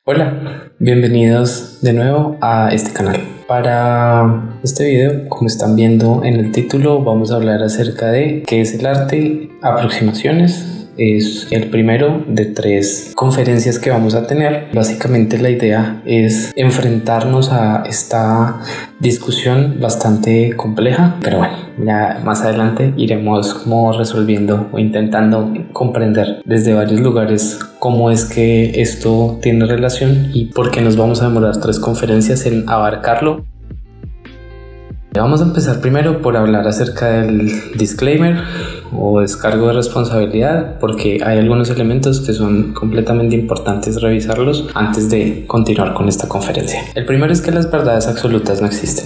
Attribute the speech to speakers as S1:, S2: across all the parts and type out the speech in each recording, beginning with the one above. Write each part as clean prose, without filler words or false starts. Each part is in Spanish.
S1: Hola, bienvenidos de nuevo a este canal. Para este video, como están viendo en el título, vamos a hablar acerca de qué es el arte, aproximaciones. Es el primero de 3 conferencias que vamos a tener. Básicamente la idea es enfrentarnos a esta discusión bastante compleja, pero bueno, ya más adelante iremos como resolviendo o intentando comprender desde varios lugares cómo es que esto tiene relación y por qué nos vamos a demorar 3 conferencias en abarcarlo. Vamos a empezar primero por hablar acerca del disclaimer o descargo de responsabilidad, porque hay algunos elementos que son completamente importantes revisarlos antes de continuar con esta conferencia. El primero es que las verdades absolutas no existen.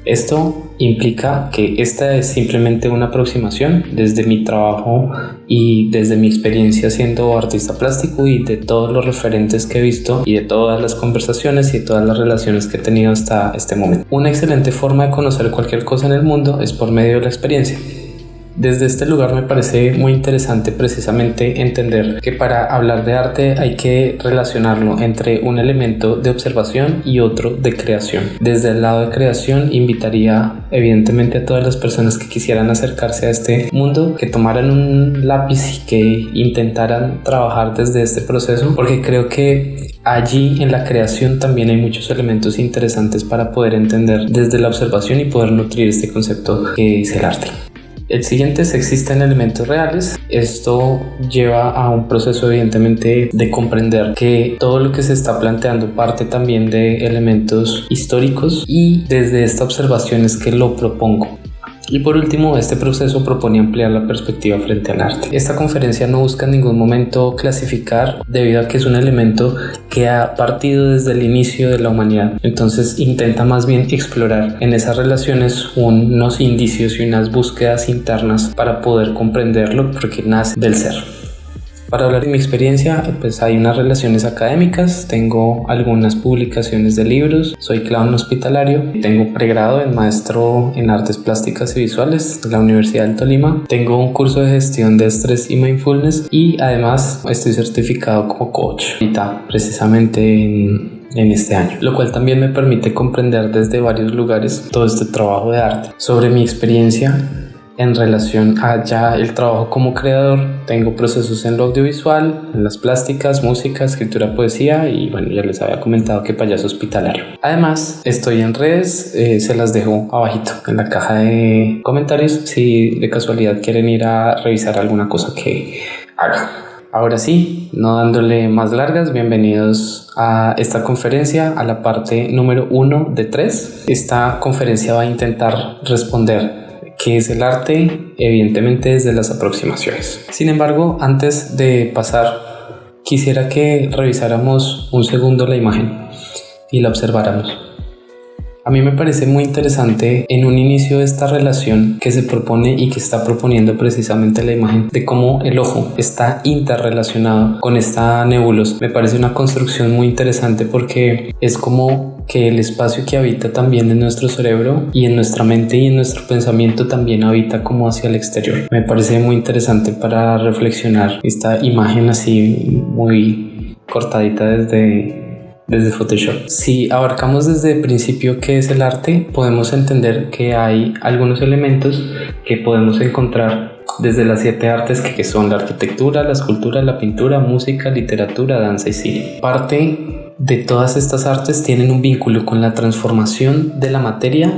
S1: Esto implica que esta es simplemente una aproximación desde mi trabajo y desde mi experiencia siendo artista plástico y de todos los referentes que he visto y de todas las conversaciones y de todas las relaciones que he tenido hasta este momento. Una excelente forma de conocer cualquier cosa en el mundo es por medio de la experiencia. Desde este lugar me parece muy interesante precisamente entender que para hablar de arte hay que relacionarlo entre un elemento de observación y otro de creación. Desde el lado de creación invitaría evidentemente a todas las personas que quisieran acercarse a este mundo que tomaran un lápiz y que intentaran trabajar desde este proceso, porque creo que allí en la creación también hay muchos elementos interesantes para poder entender desde la observación y poder nutrir este concepto que es el arte. El siguiente es: existen elementos reales. Esto lleva a un proceso evidentemente de comprender que todo lo que se está planteando parte también de elementos históricos, y desde esta observación es que lo propongo. Y por último, este proceso propone ampliar la perspectiva frente al arte. Esta conferencia no busca en ningún momento clasificar, debido a que es un elemento que ha partido desde el inicio de la humanidad. Entonces intenta más bien explorar en esas relaciones unos indicios y unas búsquedas internas para poder comprenderlo, porque nace del ser. Para hablar de mi experiencia, pues hay unas relaciones académicas, tengo algunas publicaciones de libros, soy clown hospitalario, tengo pregrado en maestro en artes plásticas y visuales de la Universidad del Tolima, tengo un curso de gestión de estrés y mindfulness y además estoy certificado como coach, ahorita precisamente en este año, lo cual también me permite comprender desde varios lugares todo este trabajo de arte. Sobre mi experiencia en relación a ya el trabajo como creador, tengo procesos en lo audiovisual, en las plásticas, música, escritura, poesía y bueno, ya les había comentado que payaso hospitalario. Además, estoy en redes, se las dejo abajito en la caja de comentarios si de casualidad quieren ir a revisar alguna cosa que haga. Ahora sí, no dándole más largas, bienvenidos a esta conferencia, a la parte número 1 de 3. Esta conferencia va a intentar responder ¿qué es el arte? Evidentemente desde las aproximaciones. Sin embargo, antes de pasar, quisiera que revisáramos un segundo la imagen y la observáramos. A mí me parece muy interesante en un inicio de esta relación que se propone y que está proponiendo precisamente la imagen de cómo el ojo está interrelacionado con esta nebulosa. Me parece una construcción muy interesante porque es como que el espacio que habita también en nuestro cerebro y en nuestra mente y en nuestro pensamiento también habita como hacia el exterior. Me parece muy interesante para reflexionar esta imagen así muy cortadita desde Photoshop. Si abarcamos desde el principio qué es el arte, podemos entender que hay algunos elementos que podemos encontrar desde las 7 artes que son la arquitectura, la escultura, la pintura, música, literatura, danza y cine. Parte de todas estas artes tienen un vínculo con la transformación de la materia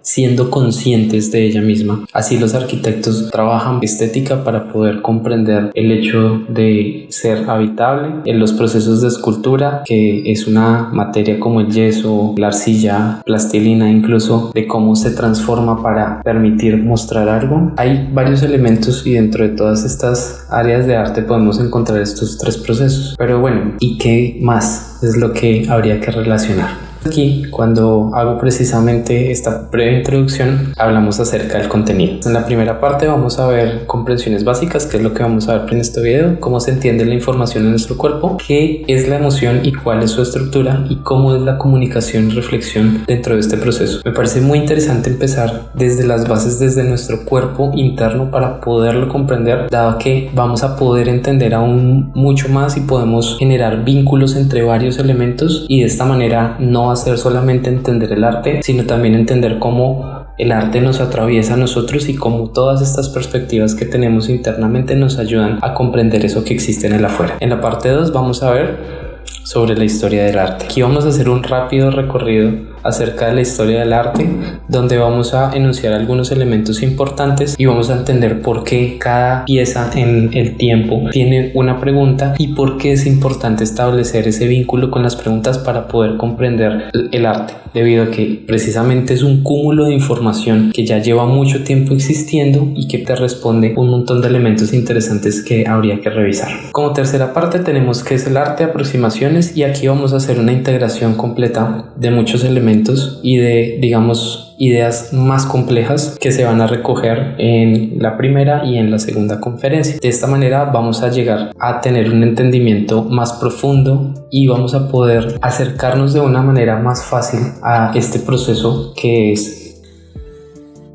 S1: siendo conscientes de ella misma. Así los arquitectos trabajan estética para poder comprender el hecho de ser habitable. En los procesos de escultura, que es una materia como el yeso, la arcilla, plastilina, incluso de cómo se transforma para permitir mostrar algo. Hay varios elementos y dentro de todas estas áreas de arte podemos encontrar estos 3 procesos. Pero bueno, ¿y qué más es lo que habría que relacionar? Aquí, cuando hago precisamente esta breve introducción, hablamos acerca del contenido. En la primera parte vamos a ver comprensiones básicas, que es lo que vamos a ver en este video, cómo se entiende la información en nuestro cuerpo, qué es la emoción y cuál es su estructura y cómo es la comunicación y reflexión dentro de este proceso. Me parece muy interesante empezar desde las bases, desde nuestro cuerpo interno para poderlo comprender, dado que vamos a poder entender aún mucho más y podemos generar vínculos entre varios elementos y de esta manera no va a ser solamente entender el arte, sino también entender cómo el arte nos atraviesa a nosotros y cómo todas estas perspectivas que tenemos internamente nos ayudan a comprender eso que existe en el afuera. En la parte 2 vamos a ver sobre la historia del arte. Aquí vamos a hacer un rápido recorrido acerca de la historia del arte, donde vamos a enunciar algunos elementos importantes y vamos a entender por qué cada pieza en el tiempo tiene una pregunta y por qué es importante establecer ese vínculo con las preguntas para poder comprender el arte, debido a que precisamente es un cúmulo de información que ya lleva mucho tiempo existiendo y que te responde un montón de elementos interesantes que habría que revisar. Como tercera parte tenemos qué es el arte, aproximaciones, y aquí vamos a hacer una integración completa de muchos elementos y de, digamos, ideas más complejas que se van a recoger en la primera y en la segunda conferencia. De esta manera vamos a llegar a tener un entendimiento más profundo y vamos a poder acercarnos de una manera más fácil a este proceso que es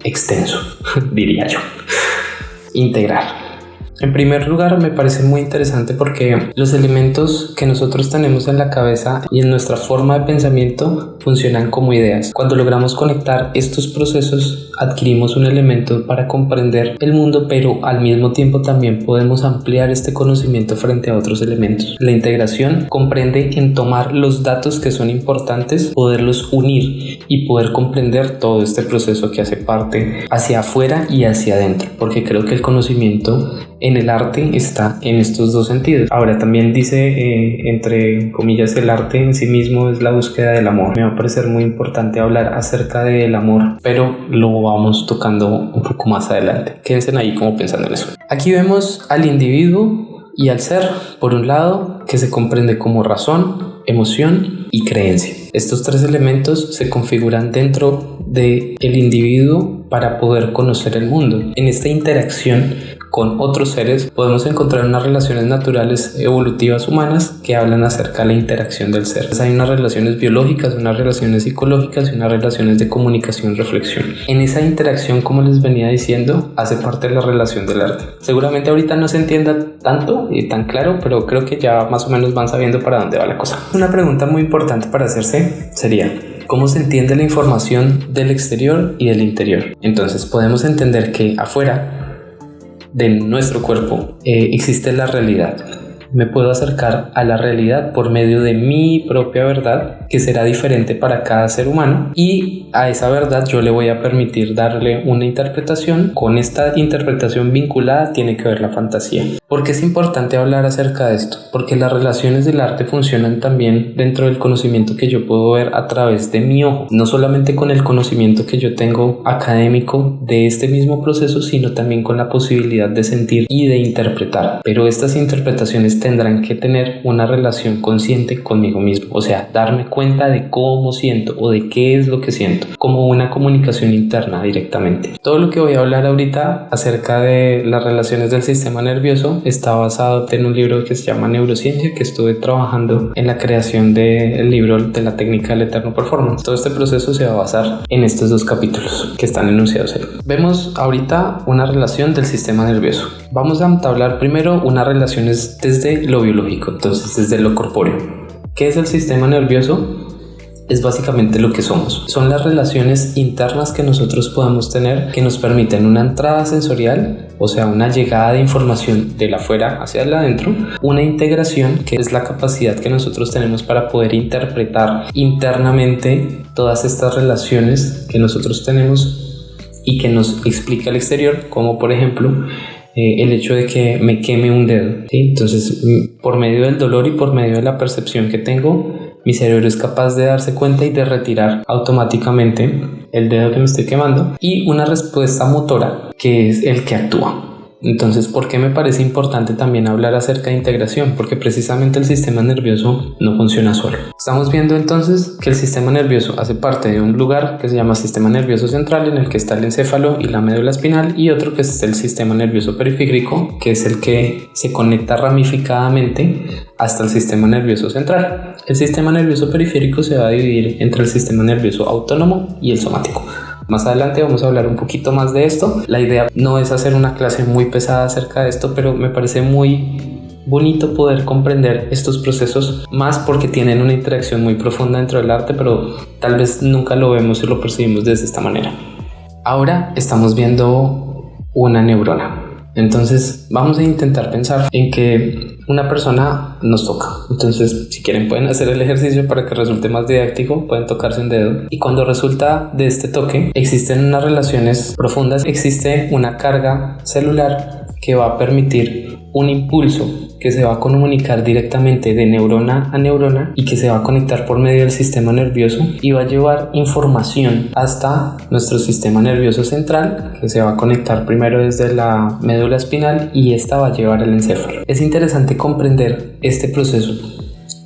S1: extenso, diría yo. Integrar. En primer lugar, me parece muy interesante porque los elementos que nosotros tenemos en la cabeza y en nuestra forma de pensamiento funcionan como ideas. Cuando logramos conectar estos procesos, adquirimos un elemento para comprender el mundo, pero al mismo tiempo también podemos ampliar este conocimiento frente a otros elementos. La integración comprende en tomar los datos que son importantes, poderlos unir y poder comprender todo este proceso que hace parte hacia afuera y hacia adentro, porque creo que el conocimiento en el arte está en estos dos sentidos. Ahora también dice, entre comillas, el arte en sí mismo es la búsqueda del amor. Me va a parecer muy importante hablar acerca del amor, pero lo vamos tocando un poco más adelante. Quédense ahí como pensando en eso. Aquí vemos al individuo y al ser, por un lado, que se comprende como razón, emoción y creencia. Estos tres elementos se configuran dentro del individuo para poder conocer el mundo. En esta interacción con otros seres podemos encontrar unas relaciones naturales evolutivas humanas que hablan acerca de la interacción del ser. Hay unas relaciones biológicas, unas relaciones psicológicas y unas relaciones de comunicación y reflexión. En esa interacción, como les venía diciendo, hace parte de la relación del arte. Seguramente ahorita no se entienda tanto y tan claro, pero creo que ya más o menos van sabiendo para dónde va la cosa. Una pregunta muy importante para hacerse sería: ¿cómo se entiende la información del exterior y del interior? Entonces podemos entender que afuera de nuestro cuerpo existe la realidad. Me puedo acercar a la realidad por medio de mi propia verdad, que será diferente para cada ser humano, y a esa verdad yo le voy a permitir darle una interpretación. Con esta interpretación vinculada tiene que ver la fantasía. ¿Por qué es importante hablar acerca de esto? Porque las relaciones del arte funcionan también dentro del conocimiento que yo puedo ver a través de mi ojo, no solamente con el conocimiento que yo tengo académico de este mismo proceso, sino también con la posibilidad de sentir y de interpretar. Pero estas interpretaciones tendrán que tener una relación consciente conmigo mismo, o sea, darme cuenta de cómo siento o de qué es lo que siento, como una comunicación interna directamente. Todo lo que voy a hablar ahorita acerca de las relaciones del sistema nervioso está basado en un libro que se llama Neurociencia, que estuve trabajando en la creación del libro de la técnica del eterno performance. Todo este proceso se va a basar en estos dos capítulos que están enunciados ahí. Vemos ahorita una relación del sistema nervioso. Vamos a entablar primero unas relaciones desde lo biológico, entonces desde lo corpóreo. ¿Qué es el sistema nervioso? Es básicamente lo que somos. Son las relaciones internas que nosotros podemos tener que nos permiten una entrada sensorial, o sea, una llegada de información del afuera hacia el adentro, una integración, que es la capacidad que nosotros tenemos para poder interpretar internamente todas estas relaciones que nosotros tenemos y que nos explica el exterior, como por ejemplo el hecho de que me queme un dedo, ¿sí? Entonces, por medio del dolor y por medio de la percepción que tengo, mi cerebro es capaz de darse cuenta y de retirar automáticamente el dedo que me estoy quemando, y una respuesta motora que es el que actúa. Entonces, ¿por qué me parece importante también hablar acerca de integración? Porque precisamente el sistema nervioso no funciona solo. Estamos viendo entonces que el sistema nervioso hace parte de un lugar que se llama sistema nervioso central, en el que está el encéfalo y la médula espinal, y otro que es el sistema nervioso periférico, que es el que se conecta ramificadamente hasta el sistema nervioso central. El sistema nervioso periférico se va a dividir entre el sistema nervioso autónomo y el somático. Más adelante vamos a hablar un poquito más de esto. La idea no es hacer una clase muy pesada acerca de esto, pero me parece muy bonito poder comprender estos procesos, más porque tienen una interacción muy profunda dentro del arte, pero tal vez nunca lo vemos y lo percibimos de esta manera. Ahora estamos viendo una neurona. Entonces vamos a intentar pensar en que una persona nos toca. Entonces, si quieren, pueden hacer el ejercicio para que resulte más didáctico. Pueden tocarse un dedo, y cuando resulta de este toque existen unas relaciones profundas, existe una carga celular que va a permitir un impulso que se va a comunicar directamente de neurona a neurona y que se va a conectar por medio del sistema nervioso y va a llevar información hasta nuestro sistema nervioso central, que se va a conectar primero desde la médula espinal, y esta va a llevar al encéfalo. Es interesante comprender este proceso.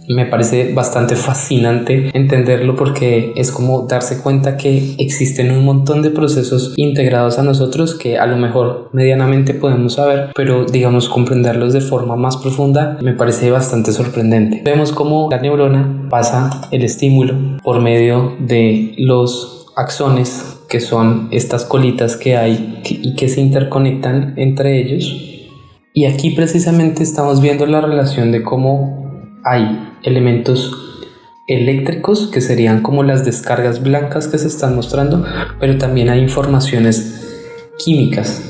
S1: Me parece bastante fascinante entenderlo, porque es como darse cuenta que existen un montón de procesos integrados a nosotros que a lo mejor medianamente podemos saber, pero digamos comprenderlos de forma más profunda me parece bastante sorprendente. Vemos cómo la neurona pasa el estímulo por medio de los axones, que son estas colitas que hay y que se interconectan entre ellos, y aquí precisamente estamos viendo la relación de cómo hay elementos eléctricos que serían como las descargas blancas que se están mostrando, pero también hay informaciones químicas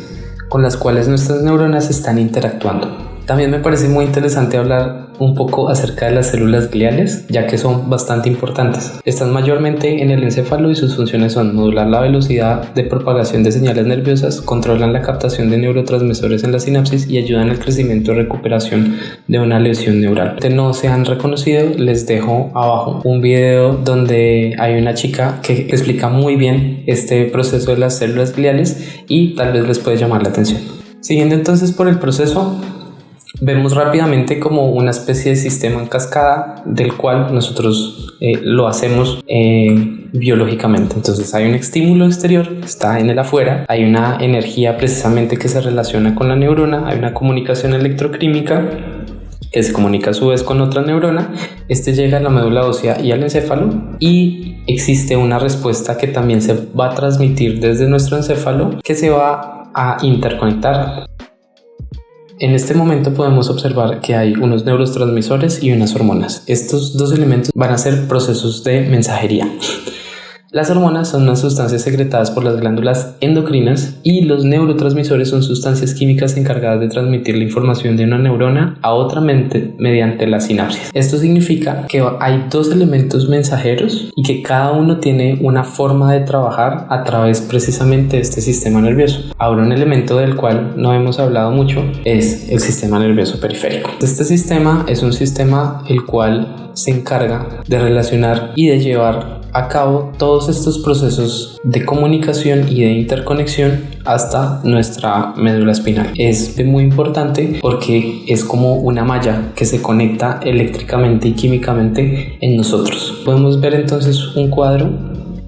S1: con las cuales nuestras neuronas están interactuando. También me parece muy interesante hablar un poco acerca de las células gliales, ya que son bastante importantes. Están mayormente en el encéfalo y sus funciones son modular la velocidad de propagación de señales nerviosas, controlan la captación de neurotransmisores en la sinapsis y ayudan al crecimiento y recuperación de una lesión neural. Si no se han reconocido, les dejo abajo un video donde hay una chica que explica muy bien este proceso de las células gliales y tal vez les puede llamar la atención. Siguiendo entonces por el proceso, vemos rápidamente como una especie de sistema en cascada del cual nosotros lo hacemos biológicamente. Entonces hay un estímulo exterior que está en el afuera, hay una energía precisamente que se relaciona con la neurona, hay una comunicación electroquímica que se comunica a su vez con otra neurona, llega a la médula ósea y al encéfalo, y existe una respuesta que también se va a transmitir desde nuestro encéfalo, que se va a interconectar. En este momento podemos observar que hay unos neurotransmisores y unas hormonas. Estos dos elementos van a ser procesos de mensajería. Las hormonas son unas sustancias secretadas por las glándulas endocrinas, y los neurotransmisores son sustancias químicas encargadas de transmitir la información de una neurona a otra mediante la sinapsis. Esto significa que hay dos elementos mensajeros y que cada uno tiene una forma de trabajar a través precisamente de este sistema nervioso. Ahora, un elemento del cual no hemos hablado mucho es el sistema nervioso periférico. Este sistema es un sistema el cual se encarga de relacionar y de llevar a cabo todos estos procesos de comunicación y de interconexión hasta nuestra médula espinal. Es muy importante porque es como una malla que se conecta eléctricamente y químicamente en nosotros. Podemos ver entonces un cuadro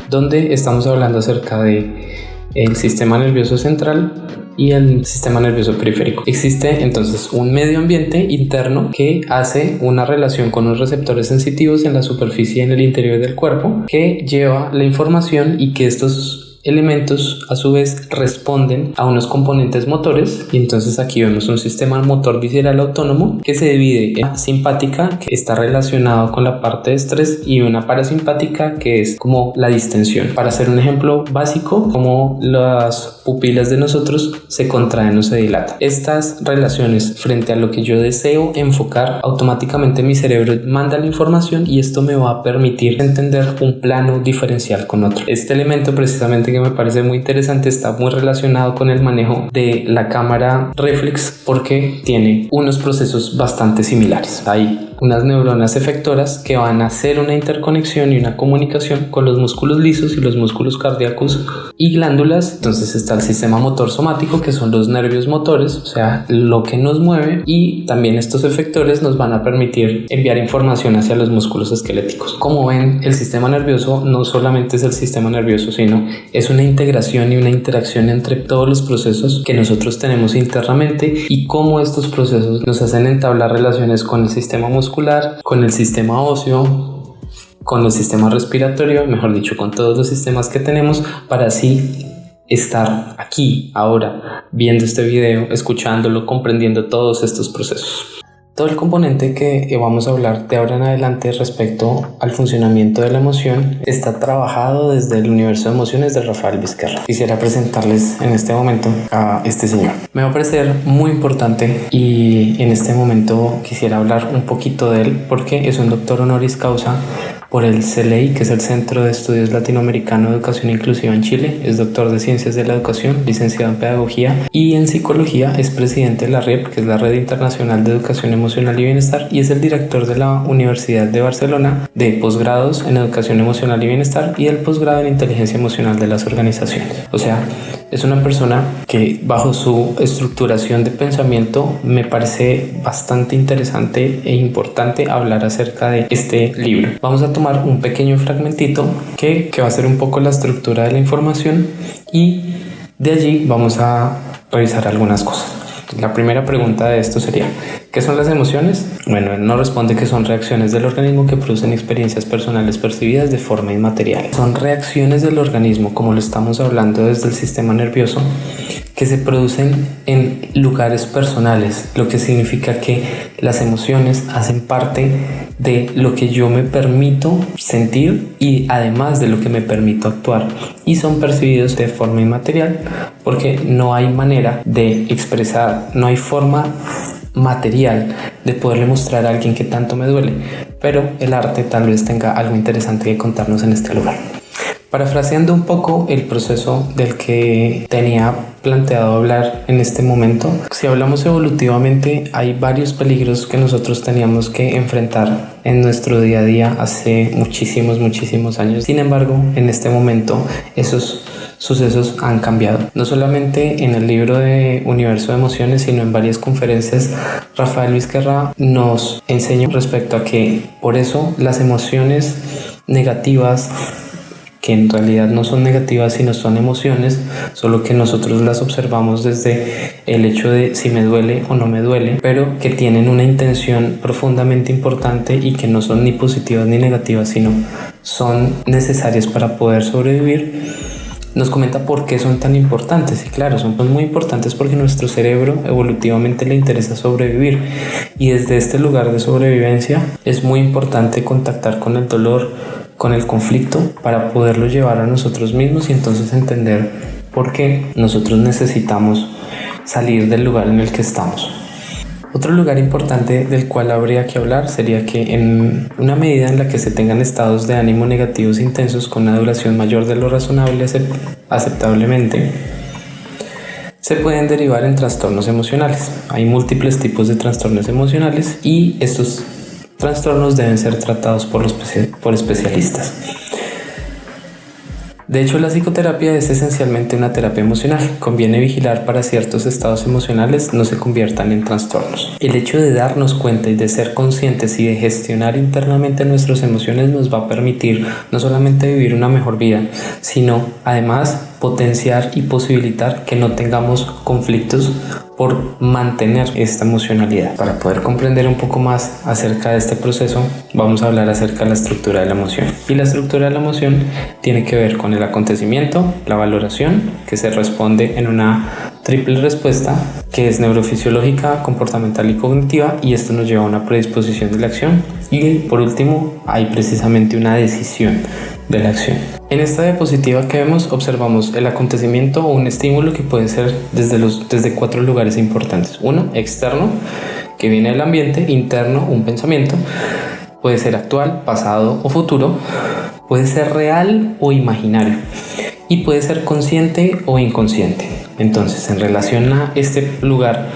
S1: donde estamos hablando acerca de el sistema nervioso central y el sistema nervioso periférico. Existe entonces un medio ambiente interno que hace una relación con los receptores sensitivos en la superficie y en el interior del cuerpo, que lleva la información, y que estos elementos a su vez responden a unos componentes motores, y entonces aquí vemos un sistema motor visceral autónomo que se divide en una simpática, que está relacionado con la parte de estrés, y una parasimpática, que es como la distensión. Para hacer un ejemplo básico, como las pupilas de nosotros se contraen o se dilatan. Estas relaciones frente a lo que yo deseo enfocar, automáticamente mi cerebro manda la información, y esto me va a permitir entender un plano diferencial con otro. Este elemento precisamente, que me parece muy interesante, está muy relacionado con el manejo de la cámara reflex, porque tiene unos procesos bastante similares. Hay unas neuronas efectoras que van a hacer una interconexión y una comunicación con los músculos lisos y los músculos cardíacos y glándulas. Entonces está el sistema motor somático, que son los nervios motores, o sea, lo que nos mueve, y también estos efectores nos van a permitir enviar información hacia los músculos esqueléticos. Como ven, el sistema nervioso no solamente es el sistema nervioso, sino es una integración y una interacción entre todos los procesos que nosotros tenemos internamente y cómo estos procesos nos hacen entablar relaciones con el sistema muscular, con el sistema óseo, con el sistema respiratorio, mejor dicho, con todos los sistemas que tenemos, para así estar aquí, ahora, viendo este video, escuchándolo, comprendiendo todos estos procesos. Todo el componente que vamos a hablar de ahora en adelante respecto al funcionamiento de la emoción está trabajado desde el universo de emociones de Rafael Vizquerra. Quisiera presentarles en este momento a este señor. Me va a parecer muy importante y en este momento quisiera hablar un poquito de él porque es un doctor honoris causa por el CELEI, que es el Centro de Estudios Latinoamericano de Educación Inclusiva en Chile. Es doctor de Ciencias de la Educación, licenciado en Pedagogía y en Psicología. Es presidente de la REP, que es la Red Internacional de Educación Emocional y Bienestar, y es el director de la Universidad de Barcelona de posgrados en Educación Emocional y Bienestar y el posgrado en Inteligencia Emocional de las organizaciones. O sea, es una persona que bajo su estructuración de pensamiento me parece bastante interesante e importante hablar acerca de este libro. Vamos a tomar un pequeño fragmentito que va a ser un poco la estructura de la información y de allí vamos a revisar algunas cosas. La primera pregunta de esto sería: ¿qué son las emociones? Bueno, él nos responde que son reacciones del organismo que producen experiencias personales percibidas de forma inmaterial. Son reacciones del organismo, como lo estamos hablando desde el sistema nervioso, que se producen en lugares personales, lo que significa que las emociones hacen parte de lo que yo me permito sentir y además de lo que me permito actuar, y son percibidos de forma inmaterial porque no hay manera de expresar, no hay forma material de poderle mostrar a alguien que tanto me duele, pero el arte tal vez tenga algo interesante que contarnos en este lugar. Parafraseando un poco el proceso del que tenía planteado hablar en este momento, si hablamos evolutivamente, hay varios peligros que nosotros teníamos que enfrentar en nuestro día a día hace muchísimos años. Sin embargo, en este momento esos sucesos han cambiado. No solamente en el libro de Universo de Emociones, sino en varias conferencias, Rafael Vizquerra nos enseñó respecto a que por eso las emociones negativas, que en realidad no son negativas sino son emociones, solo que nosotros las observamos desde el hecho de si me duele o no me duele, pero que tienen una intención profundamente importante y que no son ni positivas ni negativas, sino son necesarias para poder sobrevivir. Nos comenta por qué son tan importantes, y claro, son muy importantes porque a nuestro cerebro evolutivamente le interesa sobrevivir, y desde este lugar de sobrevivencia es muy importante contactar con el dolor, con el conflicto, para poderlo llevar a nosotros mismos y entonces entender por qué nosotros necesitamos salir del lugar en el que estamos. Otro lugar importante del cual habría que hablar sería que en una medida en la que se tengan estados de ánimo negativos intensos con una duración mayor de lo razonable aceptablemente, se pueden derivar en trastornos emocionales. Hay múltiples tipos de trastornos emocionales y estos trastornos deben ser tratados por especialistas. De hecho, la psicoterapia es esencialmente una terapia emocional. Conviene vigilar para ciertos estados emocionales no se conviertan en trastornos. El hecho de darnos cuenta y de ser conscientes y de gestionar internamente nuestras emociones nos va a permitir no solamente vivir una mejor vida, sino además potenciar y posibilitar que no tengamos conflictos por mantener esta emocionalidad. Para poder comprender un poco más acerca de este proceso, vamos a hablar acerca de la estructura de la emoción. Y la estructura de la emoción tiene que ver con el acontecimiento, la valoración, que se responde en una triple respuesta, que es neurofisiológica, comportamental y cognitiva, y esto nos lleva a una predisposición de la acción. Y por último, hay precisamente una decisión de la acción. En esta diapositiva que vemos, observamos el acontecimiento o un estímulo que puede ser desde 4 lugares importantes. Uno, externo, que viene del ambiente; interno, un pensamiento; puede ser actual, pasado o futuro; puede ser real o imaginario; y puede ser consciente o inconsciente. Entonces, en relación a este lugar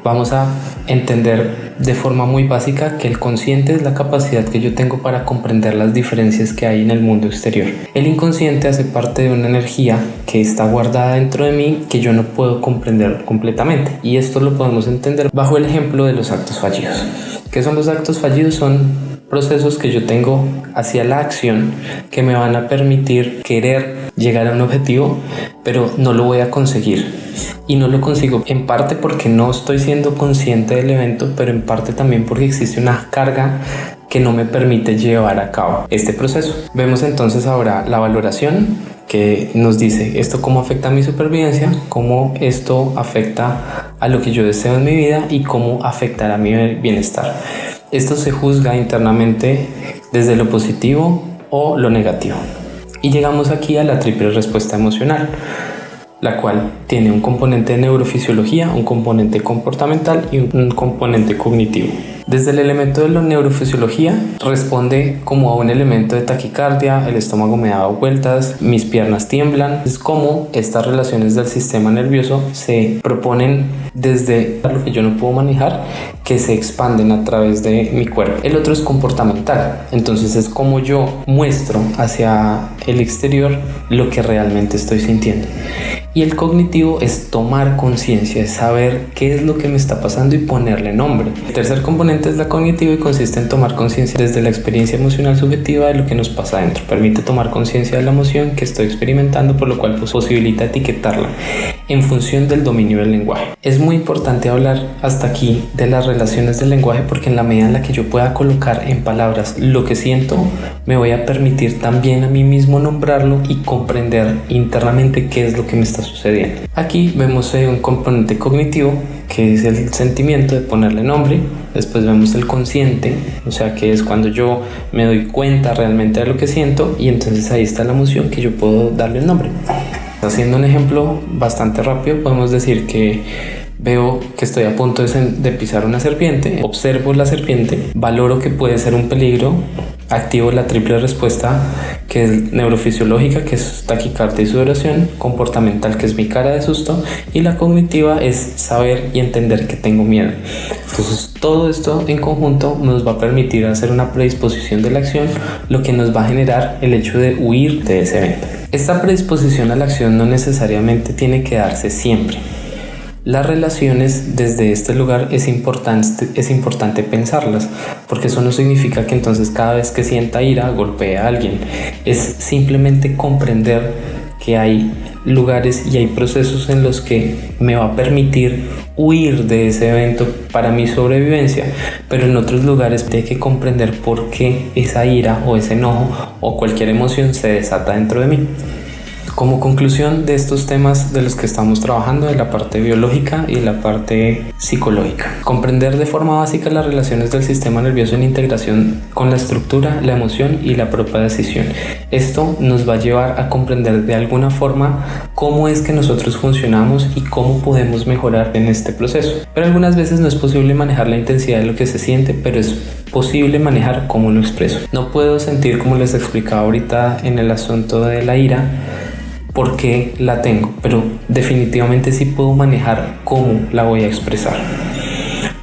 S1: Vamos a entender de forma muy básica que el consciente es la capacidad que yo tengo para comprender las diferencias que hay en el mundo exterior. El inconsciente hace parte de una energía que está guardada dentro de mí que yo no puedo comprender completamente, y esto lo podemos entender bajo el ejemplo de los actos fallidos. ¿Qué son los actos fallidos? Son procesos que yo tengo hacia la acción que me van a permitir querer llegar a un objetivo, pero no lo voy a conseguir. Y no lo consigo en parte porque no estoy siendo consciente del evento, pero en parte también porque existe una carga que no me permite llevar a cabo este proceso. Vemos entonces ahora la valoración, que nos dice esto cómo afecta a mi supervivencia, cómo esto afecta a lo que yo deseo en mi vida y cómo afectará a mi bienestar. Esto se juzga internamente desde lo positivo o lo negativo. Y llegamos aquí a la triple respuesta emocional, la cual tiene un componente de neurofisiología, un componente comportamental y un componente cognitivo. Desde el elemento de la neurofisiología responde como a un elemento de taquicardia, el estómago me da vueltas, mis piernas tiemblan. Es como estas relaciones del sistema nervioso se proponen desde lo que yo no puedo manejar, que se expanden a través de mi cuerpo. El otro es comportamental, entonces es como yo muestro hacia el exterior lo que realmente estoy sintiendo. Y el cognitivo es tomar conciencia, es saber qué es lo que me está pasando y ponerle nombre. El tercer componente es la cognitiva y consiste en tomar conciencia desde la experiencia emocional subjetiva de lo que nos pasa adentro. Permite tomar conciencia de la emoción que estoy experimentando, por lo cual posibilita etiquetarla en función del dominio del lenguaje. Es muy importante hablar hasta aquí de las relaciones del lenguaje, porque en la medida en la que yo pueda colocar en palabras lo que siento, me voy a permitir también a mí mismo nombrarlo y comprender internamente qué es lo que me está sucediendo. Aquí vemos un componente cognitivo, que es el sentimiento de ponerle nombre. Después vemos el consciente, o sea que es cuando yo me doy cuenta realmente de lo que siento, y entonces ahí está la emoción que yo puedo darle un nombre. Haciendo un ejemplo bastante rápido, podemos decir que veo que estoy a punto de pisar una serpiente, observo la serpiente, valoro que puede ser un peligro, activo la triple respuesta, que es neurofisiológica, que es taquicardia y sudoración, comportamental, que es mi cara de susto, y la cognitiva es saber y entender que tengo miedo. Entonces todo esto en conjunto nos va a permitir hacer una predisposición de la acción, lo que nos va a generar el hecho de huir de ese evento. Esta predisposición a la acción no necesariamente tiene que darse siempre. Las relaciones desde este lugar es importante pensarlas, porque eso no significa que entonces cada vez que sienta ira golpee a alguien. Es simplemente comprender que hay lugares y hay procesos en los que me va a permitir huir de ese evento para mi sobrevivencia, pero en otros lugares hay que comprender por qué esa ira o ese enojo o cualquier emoción se desata dentro de mí. Como conclusión de estos temas de los que estamos trabajando, de la parte biológica y de la parte psicológica, comprender de forma básica las relaciones del sistema nervioso en integración con la estructura, la emoción y la propia decisión. Esto nos va a llevar a comprender de alguna forma cómo es que nosotros funcionamos y cómo podemos mejorar en este proceso. Pero algunas veces no es posible manejar la intensidad de lo que se siente, pero es posible manejar cómo lo expreso. No puedo sentir, como les explicaba ahorita en el asunto de la ira, porque la tengo, pero definitivamente sí puedo manejar cómo la voy a expresar.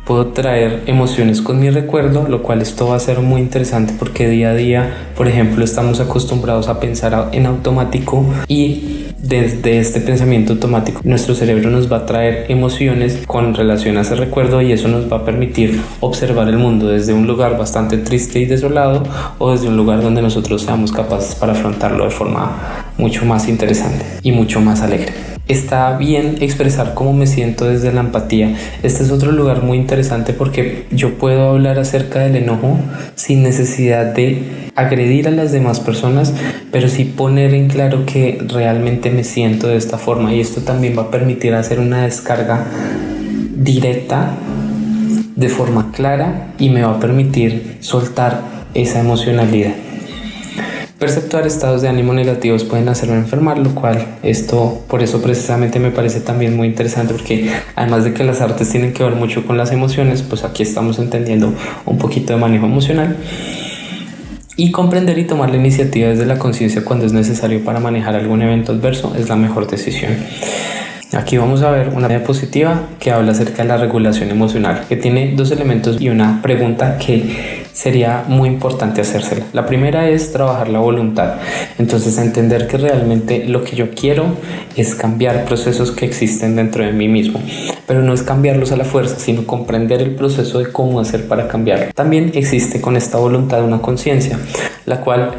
S1: Puedo traer emociones con mi recuerdo, lo cual esto va a ser muy interesante porque día a día, por ejemplo, estamos acostumbrados a pensar en automático, y desde este pensamiento automático nuestro cerebro nos va a traer emociones con relación a ese recuerdo, y eso nos va a permitir observar el mundo desde un lugar bastante triste y desolado, o desde un lugar donde nosotros seamos capaces para afrontarlo de forma mucho más interesante y mucho más alegre. Está bien expresar cómo me siento desde la empatía. Este es otro lugar muy interesante porque yo puedo hablar acerca del enojo sin necesidad de agredir a las demás personas, pero sí poner en claro que realmente me siento de esta forma, y esto también va a permitir hacer una descarga directa de forma clara y me va a permitir soltar esa emocionalidad. Perceptuar estados de ánimo negativos pueden hacerme enfermar, lo cual por eso precisamente me parece también muy interesante, porque además de que las artes tienen que ver mucho con las emociones, pues aquí estamos entendiendo un poquito de manejo emocional. Y comprender y tomar la iniciativa desde la conciencia cuando es necesario para manejar algún evento adverso es la mejor decisión. Aquí vamos a ver una diapositiva que habla acerca de la regulación emocional, que tiene dos elementos y una pregunta que sería muy importante hacérsela. La primera es trabajar la voluntad. Entonces, entender que realmente lo que yo quiero es cambiar procesos que existen dentro de mí mismo, pero no es cambiarlos a la fuerza, sino comprender el proceso de cómo hacer para cambiarlo. También existe con esta voluntad una conciencia, la cual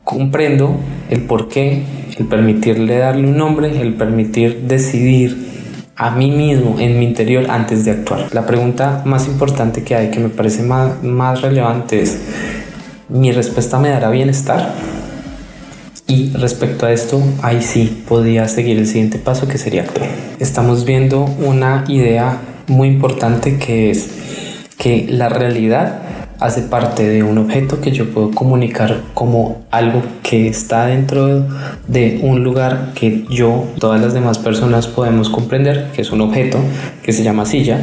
S1: comprendo el por qué, el permitirle darle un nombre, el permitir decidir a mí mismo en mi interior antes de actuar. La pregunta más importante que hay, que me parece más relevante, es: ¿mi respuesta me dará bienestar? Y respecto a esto, ahí sí podría seguir el siguiente paso, que sería actuar. Estamos viendo una idea muy importante, que es que la realidad hace parte de un objeto que yo puedo comunicar como algo que está dentro de un lugar que todas las demás personas podemos comprender, que es un objeto que se llama silla,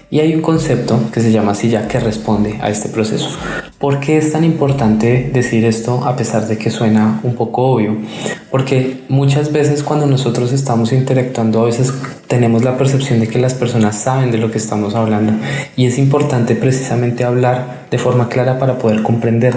S1: y hay un concepto que se llama silla que responde a este proceso. ¿Por qué es tan importante decir esto a pesar de que suena un poco obvio? Porque muchas veces cuando nosotros estamos interactuando, a veces tenemos la percepción de que las personas saben de lo que estamos hablando, y es importante precisamente hablar de forma clara para poder comprender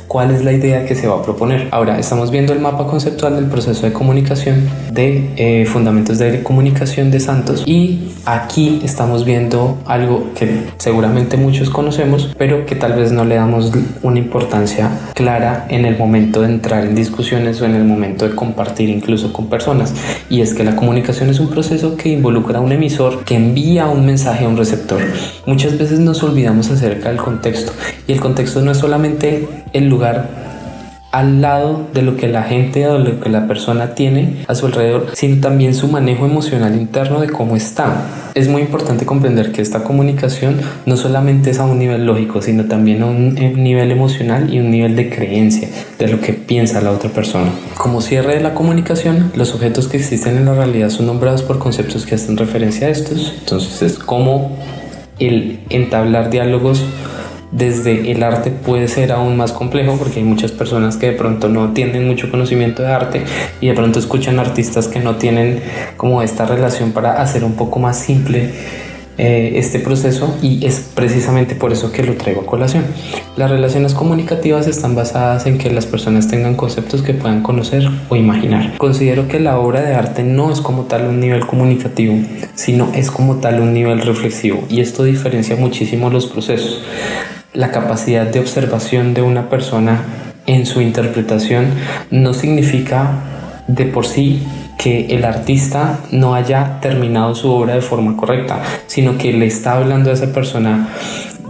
S1: cuál es la idea que se va a proponer. Ahora estamos viendo el mapa conceptual del proceso de comunicación de Fundamentos de Comunicación de Santos, y aquí estamos viendo algo que seguramente muchos conocemos, pero que tal vez no le damos una importancia clara en el momento de entrar en discusiones o en el momento de compartir incluso con personas, y es que la comunicación es un proceso que involucra a un emisor que envía un mensaje a un receptor. Muchas veces nos olvidamos acerca del contexto, y el contexto no es solamente el lugar al lado de lo que la gente o lo que la persona tiene a su alrededor, sino también su manejo emocional interno de cómo está. Es muy importante comprender que esta comunicación no solamente es a un nivel lógico, sino también a un nivel emocional y un nivel de creencia de lo que piensa la otra persona. Como cierre de la comunicación, los objetos que existen en la realidad son nombrados por conceptos que hacen referencia a estos. Entonces es como el entablar diálogos desde el arte puede ser aún más complejo, porque hay muchas personas que de pronto no tienen mucho conocimiento de arte y de pronto escuchan artistas que no tienen como esta relación para hacer un poco más simple este proceso, y es precisamente por eso que lo traigo a colación. Las relaciones comunicativas están basadas en que las personas tengan conceptos que puedan conocer o imaginar. Considero que la obra de arte no es como tal un nivel comunicativo, sino es como tal un nivel reflexivo, y esto diferencia muchísimo los procesos. La capacidad de observación de una persona en su interpretación no significa de por sí que el artista no haya terminado su obra de forma correcta, sino que le está hablando a esa persona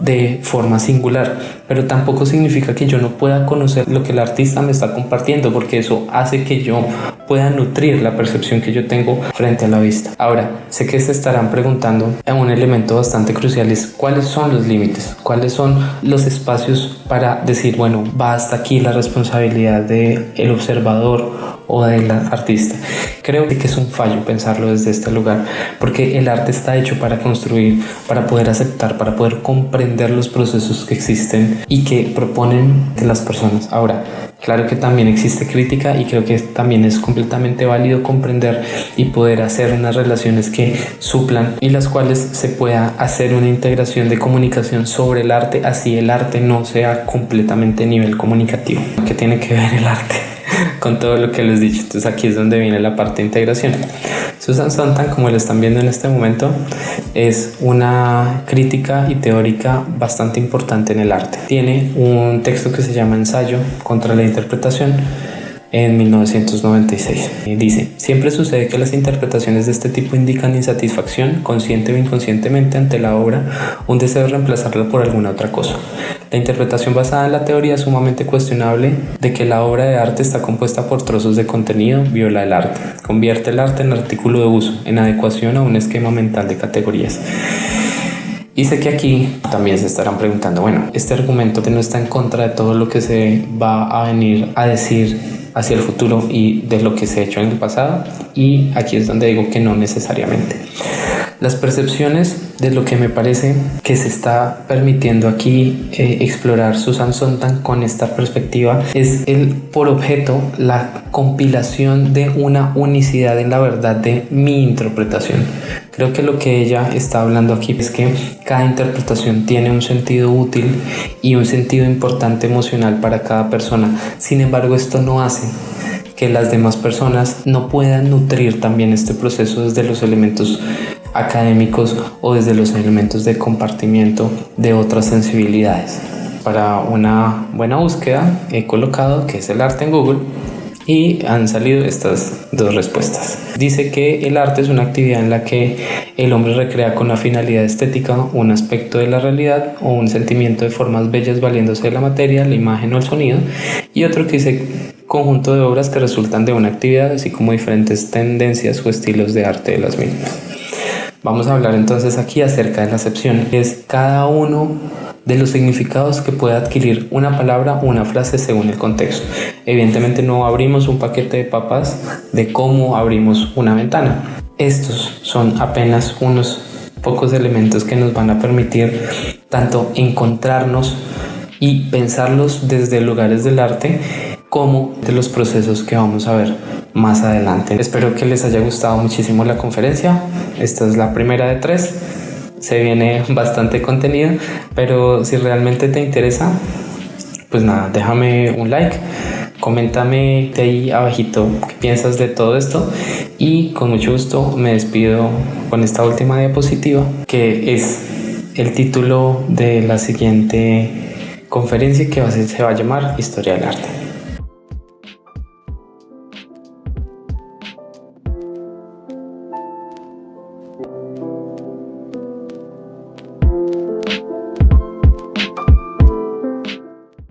S1: de forma singular, pero tampoco significa que yo no pueda conocer lo que el artista me está compartiendo, porque eso hace que yo pueda nutrir la percepción que yo tengo frente a la vista. Ahora, sé que se estarán preguntando, un elemento bastante crucial es: ¿cuáles son los límites? ¿Cuáles son los espacios para decir, bueno, va hasta aquí la responsabilidad del observador o del artista? Creo que es un fallo pensarlo desde este lugar, porque el arte está hecho para construir, para poder aceptar, para poder comprender los procesos que existen y que proponen las personas. Ahora, claro que también existe crítica, y creo que también es completamente válido comprender y poder hacer unas relaciones que suplan y las cuales se pueda hacer una integración de comunicación sobre el arte, así el arte no sea completamente nivel comunicativo. ¿Qué tiene que ver el arte con todo lo que les he dicho? Entonces aquí es donde viene la parte de integración. Susan Sontag, como lo están viendo en este momento, es una crítica y teórica bastante importante en el arte. Tiene un texto que se llama Ensayo contra la interpretación en 1996. Dice: siempre sucede que las interpretaciones de este tipo indican insatisfacción, consciente o inconscientemente, ante la obra, un deseo de reemplazarla por alguna otra cosa. La interpretación basada en la teoría sumamente cuestionable de que la obra de arte está compuesta por trozos de contenido viola el arte, convierte el arte en artículo de uso, en adecuación a un esquema mental de categorías. Y sé que aquí también se estarán preguntando, bueno, este argumento no está en contra de todo lo que se va a venir a decir hacia el futuro y de lo que se ha hecho en el pasado, y aquí es donde digo que no necesariamente. Las percepciones de lo que me parece que se está permitiendo aquí explorar Susan Sontag con esta perspectiva es el por objeto la compilación de una unicidad en la verdad de mi interpretación. Creo que lo que ella está hablando aquí es que cada interpretación tiene un sentido útil y un sentido importante emocional para cada persona. Sin embargo, esto no hace que las demás personas no puedan nutrir también este proceso desde los elementos académicos o desde los elementos de compartimiento de otras sensibilidades. Para una buena búsqueda he colocado qué es el arte en Google y han salido estas dos respuestas. Dice que el arte es una actividad en la que el hombre recrea con una finalidad estética un aspecto de la realidad o un sentimiento de formas bellas valiéndose de la materia, la imagen o el sonido, y otro que dice conjunto de obras que resultan de una actividad, así como diferentes tendencias o estilos de arte de las mismas. Vamos a hablar entonces aquí acerca de la acepción. Es cada uno de los significados que puede adquirir una palabra o una frase según el contexto. Evidentemente no abrimos un paquete de papas de cómo abrimos una ventana. Estos son apenas unos pocos elementos que nos van a permitir tanto encontrarnos y pensarlos desde lugares del arte como de los procesos que vamos a ver más adelante. Espero que les haya gustado muchísimo la conferencia. Esta es la primera de 3. Se viene bastante contenido, pero si realmente te interesa, pues nada, déjame un like, coméntame de ahí abajito qué piensas de todo esto y con mucho gusto me despido con esta última diapositiva que es el título de la siguiente conferencia que se va a llamar Historia del Arte.